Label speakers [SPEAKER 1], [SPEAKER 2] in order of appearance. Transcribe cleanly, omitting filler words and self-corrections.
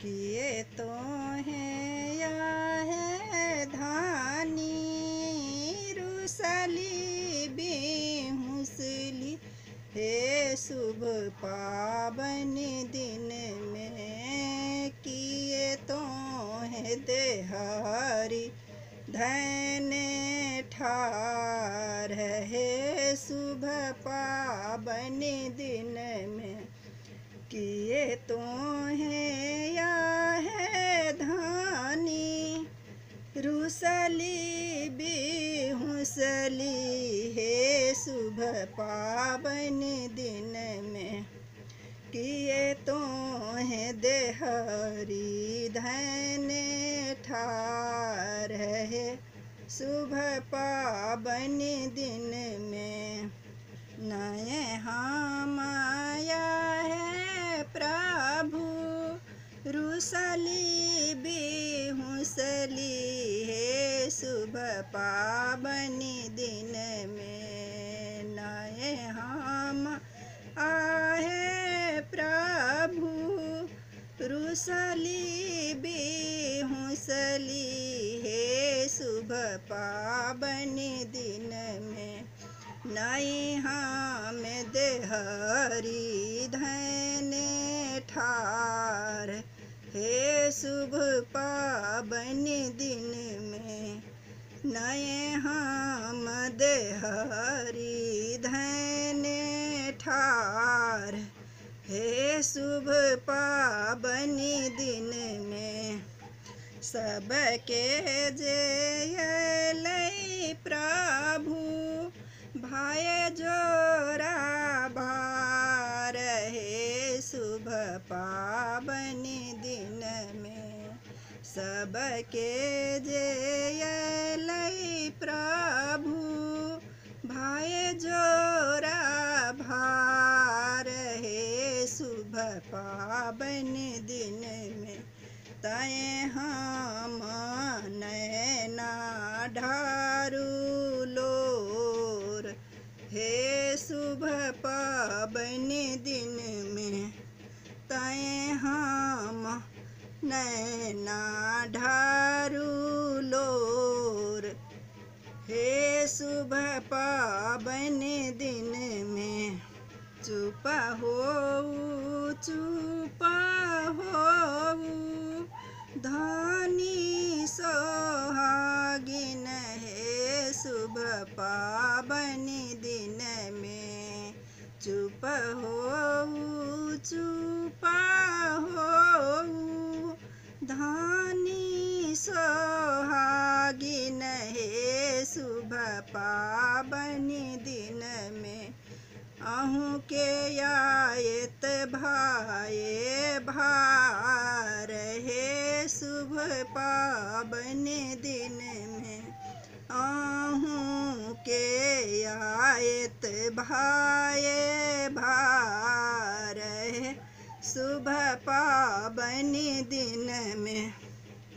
[SPEAKER 1] किए तो हैं या है धानी रुसली बेहुसली हे शुभ पावन दिन में किए तो है देहारी धन ठार है शुभ पावन दिन में किए तो हैं या है धानी रुसली बेहुसली हे शुभ पावन दिन में किए तो हैं देहरी धन ठार है शुभ पावन दिन में नए हम आया है प्रभु रुसली बेहुसली हे शुभ पावन दिन में नए हम आए प्रभु रुसली बेहुसली हे शुभ पावन दिन में नई हम देहरी धन ठार हे शुभ पावन दिन में नए हम देहरी धन ठार हे शुभ पावन दिन में सबके जय प्रभु भाई जोरा भार हे शुभ पावन दिन में सबके जय प्रभु भाई जोरा भार हे शुभ पावन दिन में तय हम नैना ढारू लोर हे शुभ पावन दिन में तय हम नैना ढारू लोर हे शुभ पावन दिन में चुप हो धनी सोहागिन हे शुभ पावन दिन में चुप हो धनी सोहागिन हे शुभ पावन दिन में अहूँ के आयत भाए भार हे शुभ पावन दिन में अहूँ के आयत भाए भार हे शुभ पावन दिन में